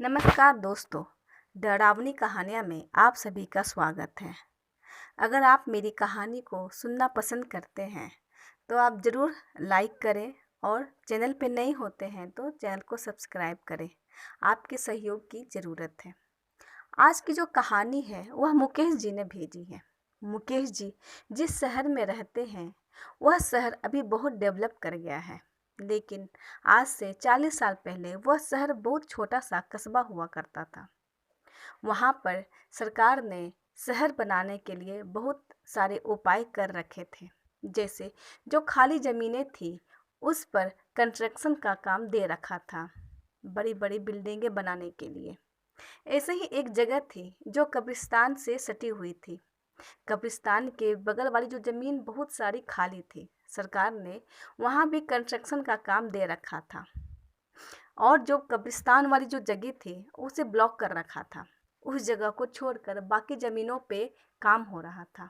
नमस्कार दोस्तों, डरावनी कहानियाँ में आप सभी का स्वागत है। अगर आप मेरी कहानी को सुनना पसंद करते हैं तो आप ज़रूर लाइक करें और चैनल पे नए होते हैं तो चैनल को सब्सक्राइब करें। आपके सहयोग की ज़रूरत है। आज की जो कहानी है वह मुकेश जी ने भेजी है। मुकेश जी जिस शहर में रहते हैं वह शहर अभी बहुत डेवलप कर गया है, लेकिन आज से 40 साल पहले वह शहर बहुत छोटा सा कस्बा हुआ करता था। वहाँ पर सरकार ने शहर बनाने के लिए बहुत सारे उपाय कर रखे थे। जैसे जो खाली ज़मीनें थी उस पर कंस्ट्रक्शन का काम दे रखा था, बड़ी बड़ी बिल्डिंगें बनाने के लिए। ऐसे ही एक जगह थी जो कब्रिस्तान से सटी हुई थी। कब्रिस्तान के बगल वाली जो ज़मीन बहुत सारी खाली थी, सरकार ने वहाँ भी कंस्ट्रक्शन का काम दे रखा था और जो कब्रिस्तान वाली जो जगह थी उसे ब्लॉक कर रखा था। उस जगह को छोड़कर बाकी ज़मीनों पे काम हो रहा था।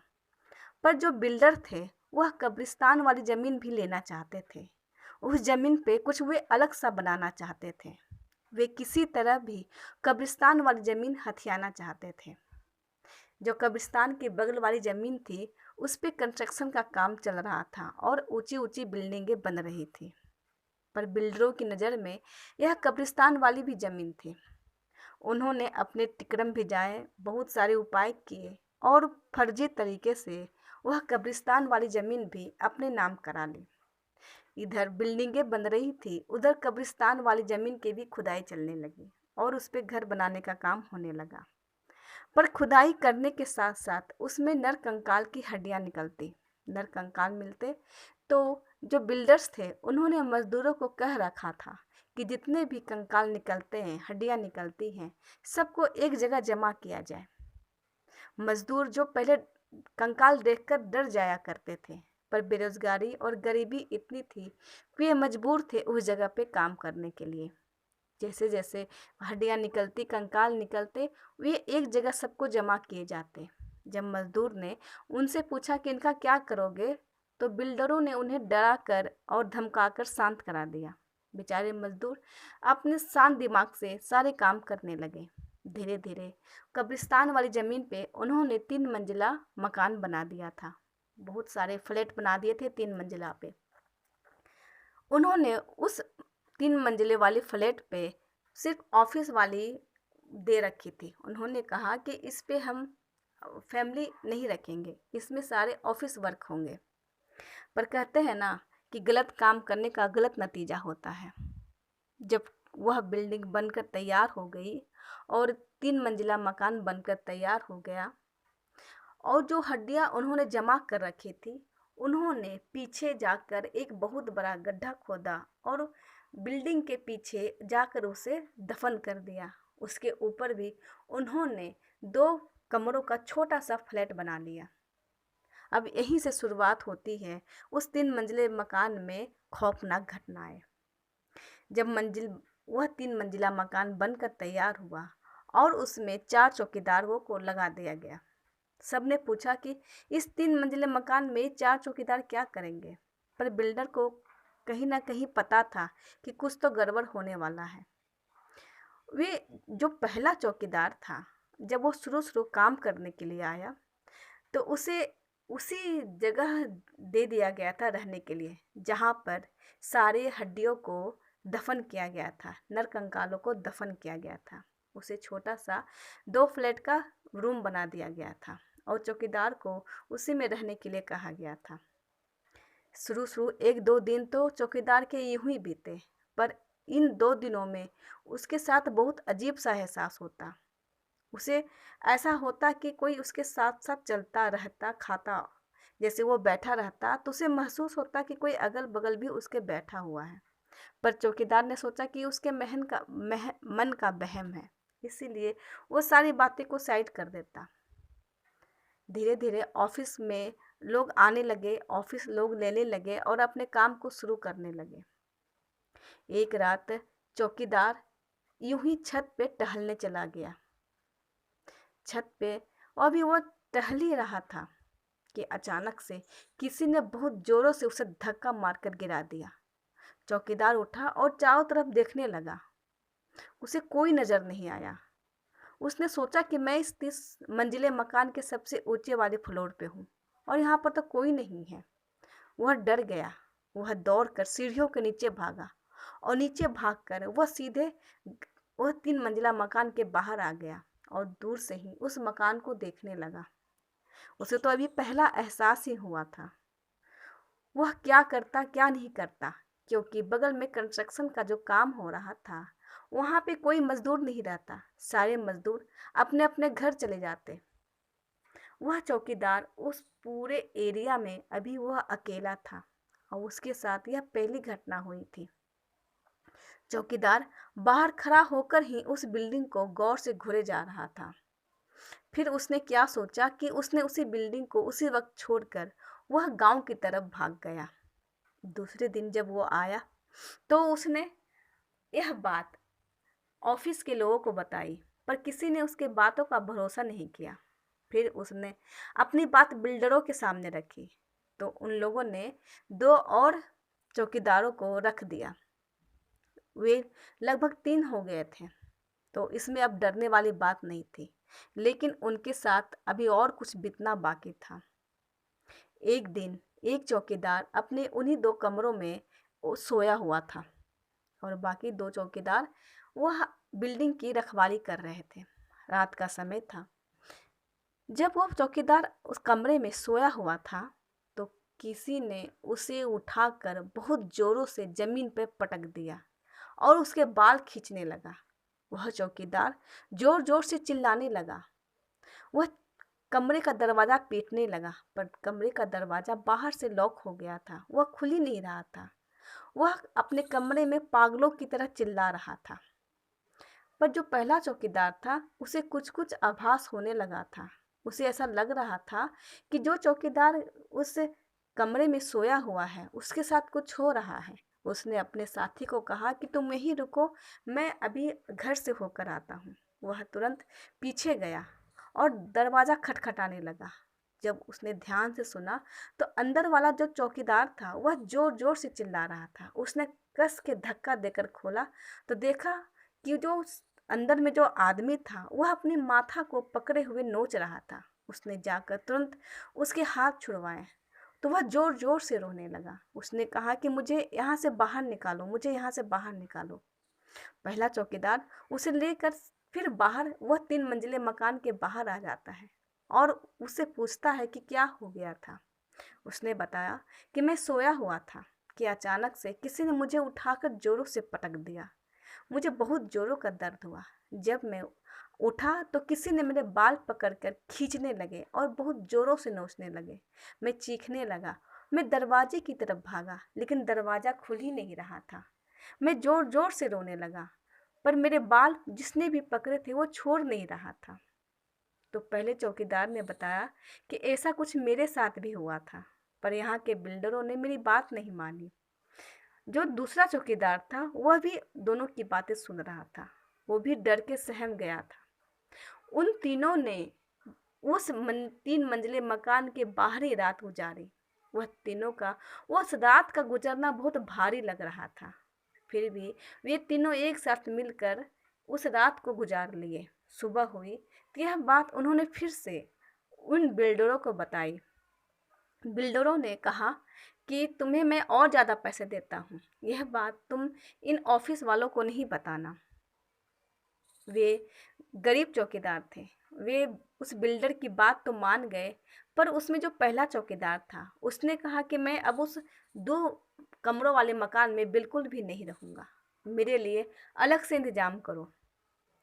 पर जो बिल्डर थे वह कब्रिस्तान वाली ज़मीन भी लेना चाहते थे। उस ज़मीन पे कुछ वे अलग सा बनाना चाहते थे। वे किसी तरह भी कब्रिस्तान वाली ज़मीन हथियाना चाहते थे। जो कब्रिस्तान के बगल वाली ज़मीन थी उस पे कंस्ट्रक्शन का काम चल रहा था और ऊंची ऊंची बिल्डिंगें बन रही थी। पर बिल्डरों की नज़र में यह कब्रिस्तान वाली भी ज़मीन थी। उन्होंने अपने तिक्रम भिजाए, बहुत सारे उपाय किए और फर्जी तरीके से वह कब्रिस्तान वाली ज़मीन भी अपने नाम करा ली। इधर बिल्डिंगें बन रही थी, उधर कब्रिस्तान वाली ज़मीन की भी खुदाई चलने लगी और उस पर घर बनाने का काम होने लगा। पर खुदाई करने के साथ साथ उसमें नर कंकाल की हड्डियां निकलती। नर कंकाल मिलते तो जो बिल्डर्स थे उन्होंने मजदूरों को कह रखा था कि जितने भी कंकाल निकलते हैं, हड्डियां निकलती हैं, सबको एक जगह जमा किया जाए। मजदूर जो पहले कंकाल देखकर डर जाया करते थे, पर बेरोजगारी और गरीबी इतनी थी कि वे मजबूर थे उस जगह पे काम करने के लिए। जैसे जैसे हड्डियां निकलती, कंकाल निकलते, वे एक जगह सबको जमा किए जाते। जब मजदूर ने उनसे पूछा कि इनका क्या करोगे, तो बिल्डरों ने उन्हें डरा कर और धमकाकर शांत करा दिया। बेचारे मजदूर अपने शांत दिमाग से सारे काम करने लगे। धीरे धीरे कब्रिस्तान वाली ज़मीन पे उन्होंने 3 मंजिला मकान बना दिया था। बहुत सारे फ्लैट बना दिए थे 3 मंजिला पे। उन्होंने उस 3 मंजिले वाली फ्लैट पे सिर्फ ऑफिस वाली दे रखी थी। उन्होंने कहा कि इस पे हम फैमिली नहीं रखेंगे, इसमें सारे ऑफिस वर्क होंगे। पर कहते हैं ना कि गलत काम करने का गलत नतीजा होता है। जब वह बिल्डिंग बनकर तैयार हो गई और 3 मंजिला मकान बनकर तैयार हो गया और जो हड्डियां उन्होंने जमा कर रखी थी, उन्होंने पीछे जाकर एक बहुत बड़ा गड्ढा खोदा और बिल्डिंग के पीछे जाकर उसे दफन कर दिया। उसके ऊपर भी उन्होंने 2 कमरों का छोटा सा फ्लैट बना लिया। अब यहीं से शुरुआत होती है उस 3 मंजिले मकान में खौफनाक घटनाएं। जब वह 3 मंजिला मकान बनकर तैयार हुआ और उसमें 4 चौकीदारों को लगा दिया गया। सबने पूछा कि इस 3 मंजिले मकान में 4 चौकीदार क्या करेंगे, पर बिल्डर को कहीं ना कहीं पता था कि कुछ तो गड़बड़ होने वाला है। वे जो पहला चौकीदार था, जब वो शुरू शुरू काम करने के लिए आया तो उसे उसी जगह दे दिया गया था रहने के लिए जहाँ पर सारे हड्डियों को दफन किया गया था, नर कंकालों को दफन किया गया था। उसे छोटा सा 2 फ्लैट का रूम बना दिया गया था और चौकीदार को उसी में रहने के लिए कहा गया था। शुरू शुरू 1-2 दिन तो चौकीदार के यूं ही बीते, पर इन 2 दिनों में उसके साथ बहुत अजीब सा एहसास होता। उसे ऐसा होता कि कोई उसके साथ साथ चलता रहता, खाता, जैसे वो बैठा रहता तो उसे महसूस होता कि कोई अगल बगल भी उसके बैठा हुआ है। पर चौकीदार ने सोचा कि उसके मन का वहम है, इसीलिए वो सारी बातें को साइड कर देता। धीरे धीरे ऑफिस में लोग आने लगे, ऑफिस लोग लेने लगे और अपने काम को शुरू करने लगे। एक रात चौकीदार यूं ही छत पे टहलने चला गया। छत पे अभी वो टहल ही रहा था कि अचानक से किसी ने बहुत जोरों से उसे धक्का मारकर गिरा दिया। चौकीदार उठा और चारों तरफ देखने लगा। उसे कोई नज़र नहीं आया। उसने सोचा कि मैं इस 30 मंजिले मकान के सबसे ऊंचे वाले फ्लोर पे हूँ और यहाँ पर तो कोई नहीं है। वह डर गया। वह दौड़कर सीढ़ियों के नीचे भागा और नीचे भागकर वह सीधे वह 3 मंजिला मकान के बाहर आ गया और दूर से ही उस मकान को देखने लगा। उसे तो अभी पहला एहसास ही हुआ था। वह क्या करता क्या नहीं करता, क्योंकि बगल में कंस्ट्रक्शन का जो काम हो रहा था वहाँ पे कोई मजदूर नहीं रहता। सारे मजदूर अपने अपने घर चले जाते। वह चौकीदार उस पूरे एरिया में अभी वह अकेला था और उसके साथ यह पहली घटना हुई थी। चौकीदार बाहर खड़ा होकर ही उस बिल्डिंग को गौर से घूरे जा रहा था। फिर उसने क्या सोचा कि उसने उसी बिल्डिंग को उसी वक्त छोड़कर वह गांव की तरफ भाग गया। दूसरे दिन जब वो आया तो उसने यह बात ऑफिस के लोगों को बताई, पर किसी ने उसके बातों का भरोसा नहीं किया। फिर उसने अपनी बात बिल्डरों के सामने रखी तो उन लोगों ने 2 और चौकीदारों को रख दिया। वे लगभग 3 हो गए थे, तो इसमें अब डरने वाली बात नहीं थी, लेकिन उनके साथ अभी और कुछ बीतना बाकी था। एक दिन एक चौकीदार अपने उन्हीं 2 कमरों में सोया हुआ था और बाकी 2 चौकीदार वह बिल्डिंग की रखवाली कर रहे थे। रात का समय था। जब वो चौकीदार उस कमरे में सोया हुआ था तो किसी ने उसे उठाकर बहुत जोरों से जमीन पर पटक दिया और उसके बाल खींचने लगा। वह चौकीदार जोर जोर से चिल्लाने लगा। वह कमरे का दरवाज़ा पीटने लगा, पर कमरे का दरवाज़ा बाहर से लॉक हो गया था। वह खुल ही नहीं रहा था। वह अपने कमरे में पागलों की तरह चिल्ला रहा था। पर जो पहला चौकीदार था उसे कुछ कुछ आभास होने लगा था। उसे ऐसा लग रहा था कि जो चौकीदार उस कमरे में सोया हुआ है उसके साथ कुछ हो रहा है। उसने अपने साथी को कहा कि तुम यहीं रुको, मैं अभी घर से होकर आता हूँ। वह तुरंत पीछे गया और दरवाज़ा खटखटाने लगा। जब उसने ध्यान से सुना तो अंदर वाला जो चौकीदार था वह जोर जोर से चिल्ला रहा था। उसने कस के धक्का देकर खोला तो देखा कि जो अंदर में जो आदमी था वह अपनी माथा को पकड़े हुए नोच रहा था। उसने जाकर तुरंत उसके हाथ छुड़वाए तो वह जोर जोर से रोने लगा। उसने कहा कि मुझे यहाँ से बाहर निकालो, मुझे यहाँ से बाहर निकालो। पहला चौकीदार उसे लेकर फिर बाहर वह 3 मंजिले मकान के बाहर आ जाता है और उससे पूछता है कि क्या हो गया था। उसने बताया कि मैं सोया हुआ था कि अचानक से किसी ने मुझे उठाकर जोरों से पटक दिया। मुझे बहुत जोरों का दर्द हुआ। जब मैं उठा तो किसी ने मेरे बाल पकड़कर खींचने लगे और बहुत जोरों से नोचने लगे। मैं चीखने लगा। मैं दरवाजे की तरफ भागा, लेकिन दरवाज़ा खुल ही नहीं रहा था। मैं जोर जोर से रोने लगा, पर मेरे बाल जिसने भी पकड़े थे वो छोड़ नहीं रहा था। तो पहले चौकीदार ने बताया कि ऐसा कुछ मेरे साथ भी हुआ था, पर यहाँ के बिल्डरों ने मेरी बात नहीं मानी। जो दूसरा चौकीदार था वह भी दोनों की बातें सुन रहा था। वो भी डर के सहम गया था। उन तीनों ने 3 मंजिले मकान के बाहर ही रात गुजारी। वह तीनों का उस रात का गुजरना बहुत भारी लग रहा था। फिर भी वे तीनों एक साथ मिलकर उस रात को गुजार लिए। सुबह हुई तो यह बात उन्होंने फिर से उन बिल्डरों को बताई। बिल्डरों ने कहा कि तुम्हें मैं और ज़्यादा पैसे देता हूँ, यह बात तुम इन ऑफिस वालों को नहीं बताना। वे गरीब चौकीदार थे। वे उस बिल्डर की बात तो मान गए, पर उसमें जो पहला चौकीदार था उसने कहा कि मैं अब उस 2 कमरों वाले मकान में बिल्कुल भी नहीं रहूँगा, मेरे लिए अलग से इंतज़ाम करो।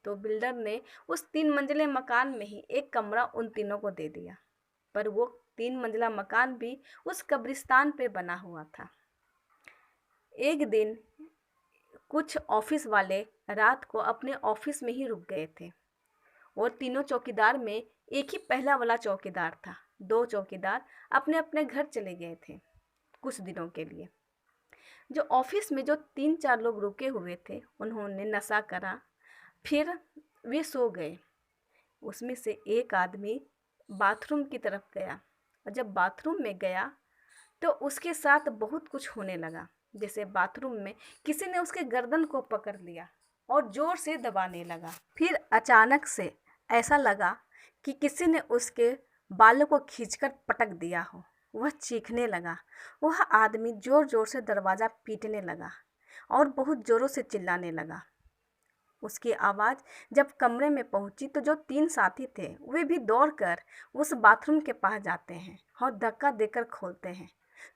तो बिल्डर ने उस 3 मंजिले मकान में ही एक कमरा उन तीनों को दे दिया, पर वो 3 मंजिला मकान भी उस कब्रिस्तान पे बना हुआ था। एक दिन कुछ ऑफिस वाले रात को अपने ऑफिस में ही रुक गए थे और तीनों चौकीदार में एक ही पहला वाला चौकीदार था। 2 चौकीदार अपने अपने घर चले गए थे कुछ दिनों के लिए। जो ऑफिस में जो 3-4 लोग रुके हुए थे उन्होंने नशा करा, फिर वे सो गए। उसमें से एक आदमी बाथरूम की तरफ गया और जब बाथरूम में गया तो उसके साथ बहुत कुछ होने लगा। जैसे बाथरूम में किसी ने उसके गर्दन को पकड़ लिया और ज़ोर से दबाने लगा। फिर अचानक से ऐसा लगा कि किसी ने उसके बालों को खींचकर पटक दिया हो। वह चीखने लगा। वह आदमी ज़ोर ज़ोर से दरवाज़ा पीटने लगा और बहुत ज़ोरों से चिल्लाने लगा। उसकी आवाज़ जब कमरे में पहुंची तो जो 3 साथी थे वे भी दौड़कर उस बाथरूम के पास जाते हैं और धक्का देकर खोलते हैं।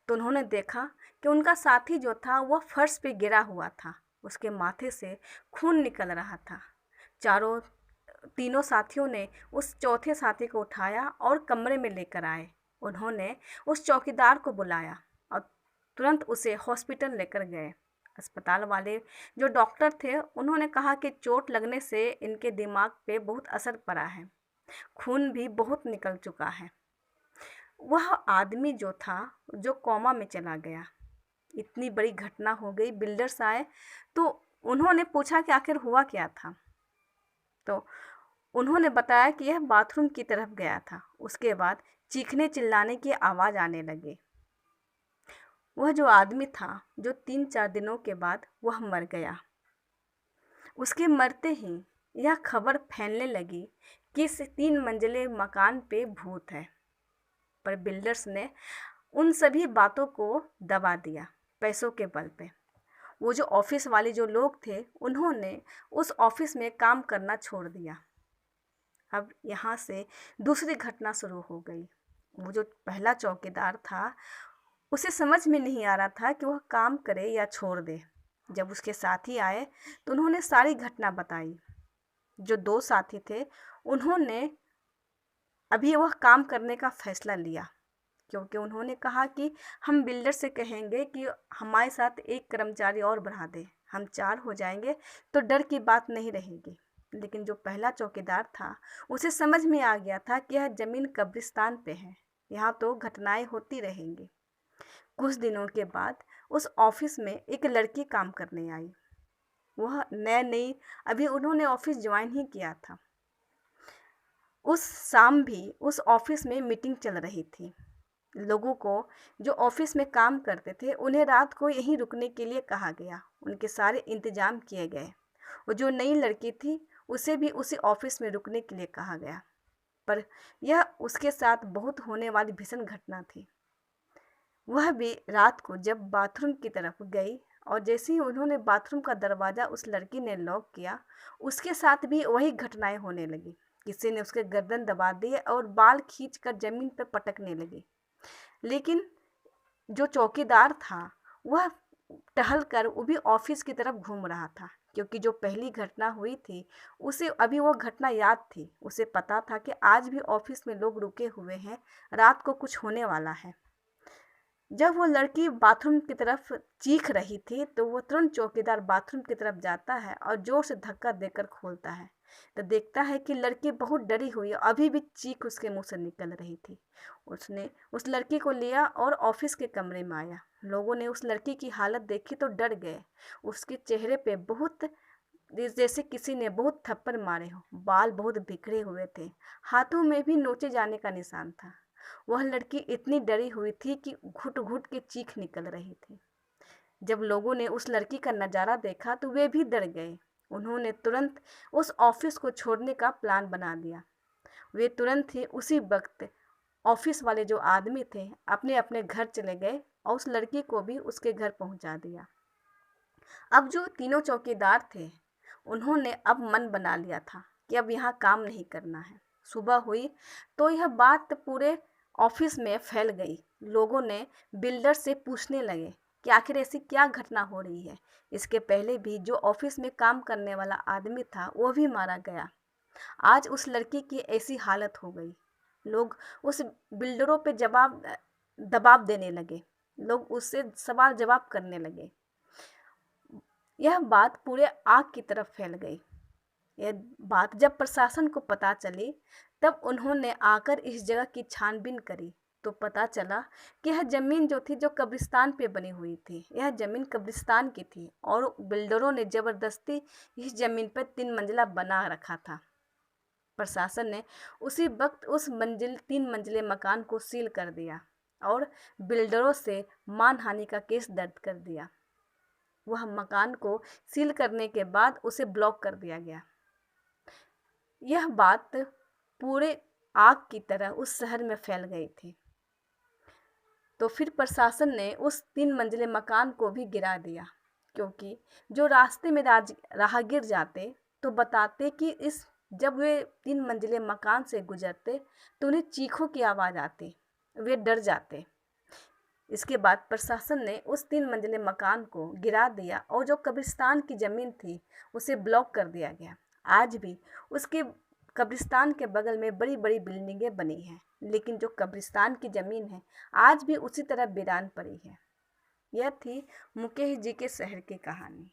तो उन्होंने देखा कि उनका साथी जो था वह फर्श पे गिरा हुआ था। उसके माथे से खून निकल रहा था। तीनों साथियों ने उस चौथे साथी को उठाया और कमरे में लेकर आए। उन्होंने उस चौकीदार को बुलाया और तुरंत उसे हॉस्पिटल लेकर गए। अस्पताल वाले जो डॉक्टर थे उन्होंने कहा कि चोट लगने से इनके दिमाग पे बहुत असर पड़ा है, खून भी बहुत निकल चुका है। वह आदमी जो था जो कोमा में चला गया। इतनी बड़ी घटना हो गई। बिल्डर्स आए तो उन्होंने पूछा कि आखिर हुआ क्या था। तो उन्होंने बताया कि यह बाथरूम की तरफ गया था। उसके बाद चीखने चिल्लाने की आवाज़ आने लगी। वह जो आदमी था जो 3-4 दिनों के बाद वह मर गया। उसके मरते ही यह खबर फैलने लगी कि इस 3 मंजिले मकान पे भूत है। पर बिल्डर्स ने उन सभी बातों को दबा दिया पैसों के बल पे। वो जो ऑफिस वाले जो लोग थे उन्होंने उस ऑफिस में काम करना छोड़ दिया। अब यहाँ से दूसरी घटना शुरू हो गई। वो जो पहला चौकीदार था उसे समझ में नहीं आ रहा था कि वह काम करे या छोड़ दे। जब उसके साथी आए तो उन्होंने सारी घटना बताई। जो 2 साथी थे उन्होंने अभी वह काम करने का फैसला लिया, क्योंकि उन्होंने कहा कि हम बिल्डर से कहेंगे कि हमारे साथ 1 कर्मचारी और बढ़ा दे, हम 4 हो जाएंगे तो डर की बात नहीं रहेगी। लेकिन जो पहला चौकीदार था उसे समझ में आ गया था कि यह ज़मीन कब्रिस्तान पे है, यहाँ तो घटनाएं होती रहेंगी। कुछ दिनों के बाद उस ऑफिस में एक लड़की काम करने आई। वह नई अभी उन्होंने ऑफिस ज्वाइन ही किया था। उस शाम भी उस ऑफिस में मीटिंग चल रही थी। लोगों को जो ऑफिस में काम करते थे उन्हें रात को यहीं रुकने के लिए कहा गया। उनके सारे इंतजाम किए गए। वो जो नई लड़की थी उसे भी उसी ऑफिस में रुकने के लिए कहा गया। पर यह उसके साथ बहुत होने वाली भीषण घटना थी। वह भी रात को जब बाथरूम की तरफ गई और जैसे ही उन्होंने बाथरूम का दरवाज़ा उस लड़की ने लॉक किया, उसके साथ भी वही घटनाएं होने लगी। किसी ने उसके गर्दन दबा दिए और बाल खींचकर ज़मीन पर पटकने लगे। लेकिन जो चौकीदार था वह टहल कर वो भी ऑफिस की तरफ घूम रहा था, क्योंकि जो पहली घटना हुई थी उसे अभी वो घटना याद थी। उसे पता था कि आज भी ऑफिस में लोग रुके हुए हैं, रात को कुछ होने वाला है। जब वो लड़की बाथरूम की तरफ चीख रही थी तो वो तुरंत चौकीदार बाथरूम की तरफ जाता है और जोर से धक्का देकर खोलता है तो देखता है कि लड़की बहुत डरी हुई है, अभी भी चीख उसके मुंह से निकल रही थी। उसने उस लड़की को लिया और ऑफिस के कमरे में आया। लोगों ने उस लड़की की हालत देखी तो डर गए। उसके चेहरे पे बहुत जैसे किसी ने बहुत थप्पड़ मारे हो, बाल बहुत बिखरे हुए थे, हाथों में भी नोचे जाने का निशान था। वह लड़की इतनी डरी हुई थी कि घुट घुट के चीख निकल रही थी। जब लोगों ने उस लड़की का नज़ारा देखा तो वे भी डर गए। उन्होंने तुरंत उस ऑफिस को छोड़ने का प्लान बना दिया। वे तुरंत ही उसी वक्त ऑफिस वाले जो आदमी थे अपने अपने घर चले गए और उस लड़की को भी उसके घर पहुंचा दिया। अब जो तीनों चौकीदार थे उन्होंने अब मन बना लिया था कि अब यहाँ काम नहीं करना है। सुबह हुई तो यह बात पूरे ऑफिस में फैल गई। लोगों ने बिल्डर से पूछने लगे कि आखिर ऐसी क्या घटना हो रही है। इसके पहले भी जो ऑफिस में काम करने वाला आदमी था वो भी मारा गया। आज उस लड़की की ऐसी हालत हो गई। लोग उस बिल्डरों पे दबाव देने लगे। लोग उससे सवाल जवाब करने लगे। यह बात पूरे आग की तरफ फैल गई। यह बात जब प्रशासन को पता चली तब उन्होंने आकर इस जगह की छानबीन करी तो पता चला कि यह ज़मीन जो थी जो कब्रिस्तान पे बनी हुई थी, यह ज़मीन कब्रिस्तान की थी और बिल्डरों ने ज़बरदस्ती इस ज़मीन पर 3 मंजिला बना रखा था। प्रशासन ने उसी वक्त उस 3 मंजिले मकान को सील कर दिया और बिल्डरों से मानहानि का केस दर्ज कर दिया। वह मकान को सील करने के बाद उसे ब्लॉक कर दिया गया। यह बात पूरे आग की तरह उस शहर में फैल गई थी। तो फिर प्रशासन ने उस 3 मंजिले मकान को भी गिरा दिया, क्योंकि जो रास्ते में राहगीर जाते तो बताते कि जब वे 3 मंजिले मकान से गुजरते तो उन्हें चीखों की आवाज़ आती, वे डर जाते। इसके बाद प्रशासन ने उस 3 मंजिले मकान को गिरा दिया और जो कब्रिस्तान की ज़मीन थी उसे ब्लॉक कर दिया गया। आज भी उसके कब्रिस्तान के बगल में बड़ी बड़ी बिल्डिंगें बनी हैं, लेकिन जो कब्रिस्तान की ज़मीन है आज भी उसी तरह वीरान पड़ी है। यह थी मुकेश जी के शहर की कहानी।